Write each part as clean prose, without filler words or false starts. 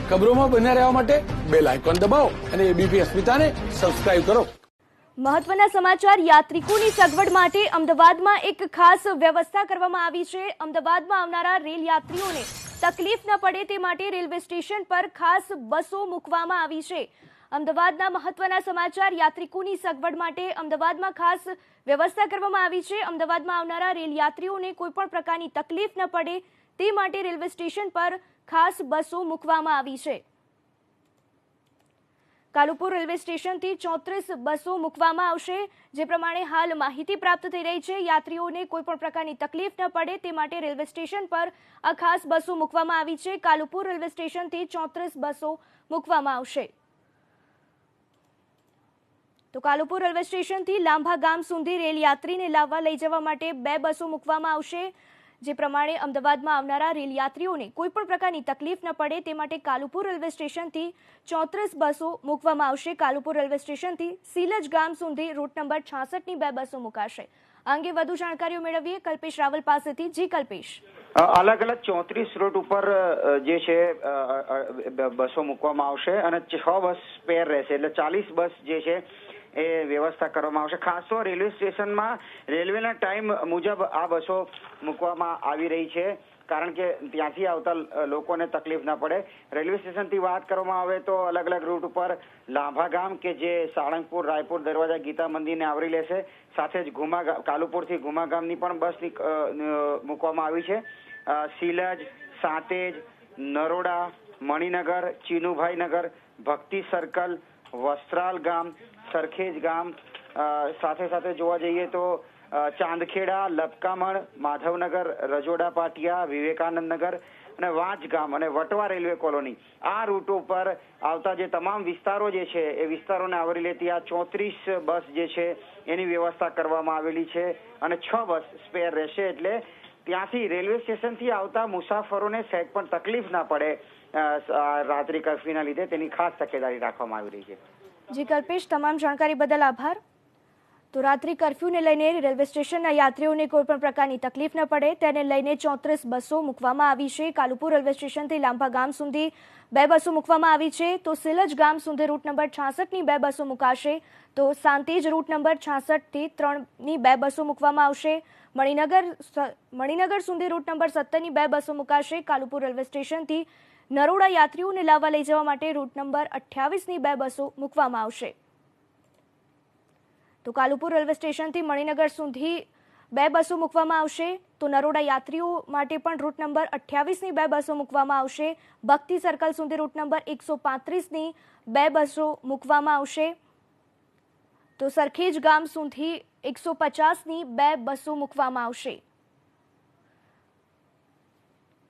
ખબરોમાં બન્યા રહેવા માટે બેલ આઇકોન દબાવો અને એબીપી અસ્મિતાને સબસ્ક્રાઇબ કરો। મહત્વના સમાચાર। યાત્રિકોની સગવડ માટે અમદાવાદમાં એક ખાસ વ્યવસ્થા કરવામાં આવી છે। અમદાવાદમાં આવનારા રેલ યાત્રીઓને તકલીફ ન પડે તે માટે રેલવે સ્ટેશન પર ખાસ બસો મૂકવામાં આવી છે। અમદાવાદના મહત્વના સમાચાર। યાત્રિકોની સગવડ માટે અમદાવાદમાં ખાસ વ્યવસ્થા કરવામાં આવી છે। અમદાવાદમાં આવનારા રેલ યાત્રીઓને કોઈપણ પ્રકારની તકલીફ ન પડે તે માટે રેલવે સ્ટેશન પર ખાસ બસો મૂકવામાં આવી છે। કાલુપુર રેલવે સ્ટેશનથી 34 બસો મૂકવામાં આવશે। જે પ્રમાણે હાલ માહિતી પ્રાપ્ત થઈ રહી છે, યાત્રીઓને કોઈપણ પ્રકારની તકલીફ ન પડે તે માટે રેલવે સ્ટેશન પર આ ખાસ બસો મૂકવામાં આવી છે। કાલુપુર રેલવે સ્ટેશનથી 34 બસો મૂકવામાં આવશે। તો કાલુપુર રેલવે સ્ટેશનથી લાંભા ગામ સુધી રેલ યાત્રીને લાવવા લઈ જવા માટે 2 બસો મૂકવામાં આવશે। જે પ્રમાણે અમદાવાદમાં આવનારા રેલ યાત્રીઓને કોઈપણ પ્રકારની તકલીફ ન પડે તે માટે કાલુપુર રેલવે સ્ટેશનથી 34 બસો મૂકવામાં આવશે। કાલુપુર રેલવે સ્ટેશનથી સિલજ ગામ સુધી રૂટ નંબર 66ની 2 બસો મુકાશે। આ અંગે વધુ જાણકારીઓ મેળવીએ કલ્પેશ રાવલ પાસેથી। જી કલ્પેશ, અલગ અલગ 34 રૂટ ઉપર જે છે બસો મૂકવામાં આવશે અને 6 બસ સ્પેર રહેશે, એટલે 40 બસ જે છે એ વ્યવસ્થા કરવામાં આવશે। ખાસ તો રેલવે સ્ટેશનમાં રેલવેના ટાઈમ મુજબ આ બસો મૂકવામાં આવી રહી છે, કારણ કે ત્યાંથી આવતા લોકોને તકલીફ ના પડે। રેલવે સ્ટેશનથી વાત કરવામાં આવે તો અલગ અલગ રૂટ ઉપર લાંભા ગામ કે જે સાળંગપુર, રાયપુર, દરવાજા, ગીતા મંદિરને આવરી લેશે, સાથે જ કાલુપુરથી ગુમા ગામની પણ બસ મૂકવામાં આવી છે। સિલજ, સાંતેજ, નરોડા, મણિનગર, ચીનુભાઈ નગર, ભક્તિ સર્કલ, વસ્ત્રાલ ગામ, સરખેજ ગામ, સાથે સાથે જોવા જઈએ તો ચાંદખેડા, લપકામણ, માધવનગર, રજોડા પાટિયા, વિવેકાનંદ નગર અને વાંચ ગામ અને વટવા રેલવે કોલોની, આ રૂટ ઉપર આવતા જે તમામ વિસ્તારો જે છે એ વિસ્તારોને આવરી લેતી આ 34 બસ જે છે એની વ્યવસ્થા કરવામાં આવેલી છે અને 6 બસ સ્પેર રહેશે, એટલે ત્યાંથી રેલવે સ્ટેશનથી આવતા મુસાફરોને સહેજ પણ તકલીફ ના પડે રાત્રિ કર્ફ્યુના લીધે તેની ખાસ તકેદારી રાખવામાં આવી રહી છે। જી કલ્પેશ, તમામ જાણકારી બદલ આભાર। તો રાત્રિ કર્ફ્યુને લઈને રેલવે સ્ટેશનના યાત્રીઓને કોઈપણ પ્રકારની તકલીફ ન પડે તેને લઈને 34 બસો મૂકવામાં આવી છે। કાલુપુર રેલવે સ્ટેશનથી લાંભા ગામ સુધી 2 બસો મૂકવામાં આવી છે। તો સિલજ ગામ સુધી રૂટ નંબર 66ની 2 બસો મુકાશે। તો સાંતેજ રૂટ નંબર 66થી 3ની 2 બસો મૂકવામાં આવશે। મણિનગર સુધી રૂટ નંબર 17ની 2 બસો મુકાશે। કાલુપુર રેલવે સ્ટેશનથી નરોડા યાત્રીઓને લાવવા લઈ જવા માટે રૂટ નંબર 28ની 2 બસો મૂકવામાં આવશે। તો કાલુપુર રેલવે સ્ટેશનથી મણિનગર સુધી 2 બસો મૂકવામાં આવશે। તો નરોડા યાત્રીઓ માટે પણ રૂટ નંબર 28ની 2 બસો મૂકવામાં આવશે। ભક્તિ સર્કલ સુધી રૂટ નંબર 135ની 2 બસો મૂકવામાં આવશે। તો સરખેજ ગામ સુધી 150ની 2 બસો મૂકવામાં આવશે।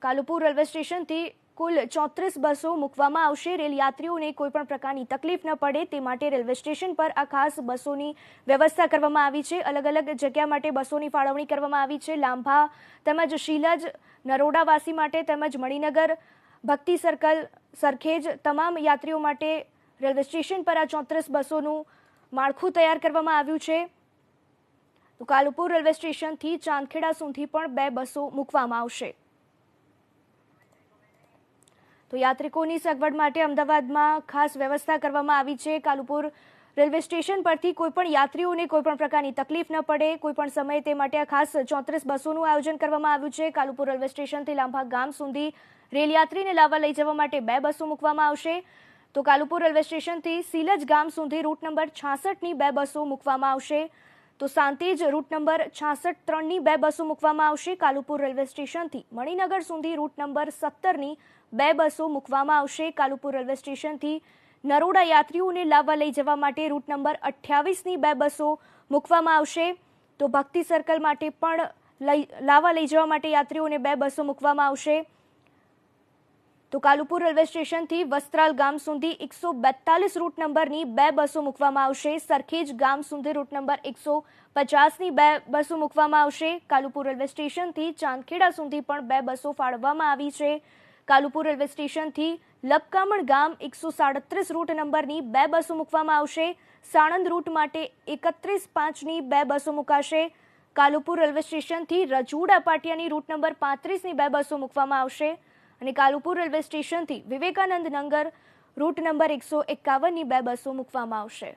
કાલુપુર રેલવે સ્ટેશનથી કુલ 34 બસો મૂકવામાં આવશે। રેલ યાત્રીઓને કોઈપણ પ્રકારની તકલીફ ન પડે તે માટે રેલવે સ્ટેશન પર આ ખાસ બસોની વ્યવસ્થા કરવામાં આવી છે। અલગ અલગ જગ્યા માટે બસોની ફાળવણી કરવામાં આવી છે। લાંભા તેમજ શીલજ, નરોડાવાસી માટે તેમજ મણિનગર, ભક્તિ સર્કલ, સરખેજ તમામ યાત્રીઓ માટે રેલવે સ્ટેશન પર આ 34 બસોનું માળખું તૈયાર કરવામાં આવ્યું છે। તો કાલુપુર રેલવે સ્ટેશનથી ચાંદખેડા સુધી પણ 2 બસો મૂકવામાં આવશે। તો યાત્રિકોની સગવડ માટે અમદાવાદમાં ખાસ વ્યવસ્થા કરવામાં આવી છે। કાલુપુર રેલવે સ્ટેશન પરથી કોઈપણ યાત્રીઓને કોઈપણ પ્રકારની તકલીફ ન પડે કોઈપણ સમયે તે માટે આ ખાસ 34 બસોનું આયોજન કરવામાં આવ્યું છે। કાલુપુર રેલવે સ્ટેશનથી લાંભા ગામ સુધી રેલ યાત્રીને લાવવા લઈ જવા માટે 2 બસો મૂકવામાં આવશે। તો કાલુપુર રેલવે સ્ટેશનથી સિલજ ગામ સુધી રૂટ નંબર 66ની 2 બસો મૂકવામાં આવશે। તો સાંતેજ રૂટ નંબર 66-3ની 2 બસો મૂકવામાં આવશે। કાલુપુર રેલવે સ્ટેશનથી મણિનગર સુધી રૂટ નંબર 17ની 2 બસો મૂકવામાં આવશે। કાલુપુર રેલવે સ્ટેશનથી નરોડા યાત્રીઓને લાવવા લઈ જવા માટે રૂટ નંબર 28ની 2 બસો મૂકવામાં આવશે। તો ભક્તિ સર્કલ માટે પણ લાવવા લઈ જવા માટે યાત્રીઓને 2 બસો મૂકવામાં આવશે। તો કાલુપુર રેલવે સ્ટેશનથી વસ્ત્રાલ ગામ સુધી 142 રૂટ નંબરની 2 બસો મૂકવામાં આવશે। સરખેજ ગામ સુધી રૂટ નંબર 150ની 2 બસો મૂકવામાં આવશે। કાલુપુર રેલવે સ્ટેશનથી ચાંદખેડા સુધી પણ 2 બસો ફાળવવામાં આવી છે। કાલુપુર રેલવે સ્ટેશનથી લપકામણ ગામ 137 રૂટ નંબરની 2 બસો મૂકવામાં આવશે। સાણંદ રૂટ માટે 31-5ની 2 બસો મુકાશે। કાલુપુર રેલવે સ્ટેશનથી રજોડા પાટિયાની રૂટ નંબર 35ની 2 બસો મૂકવામાં આવશે। અને કાલુપુર રેલવે સ્ટેશનથી વિવેકાનંદ નગર રૂટ નંબર 151ની 2 બસો મૂકવામાં આવશે.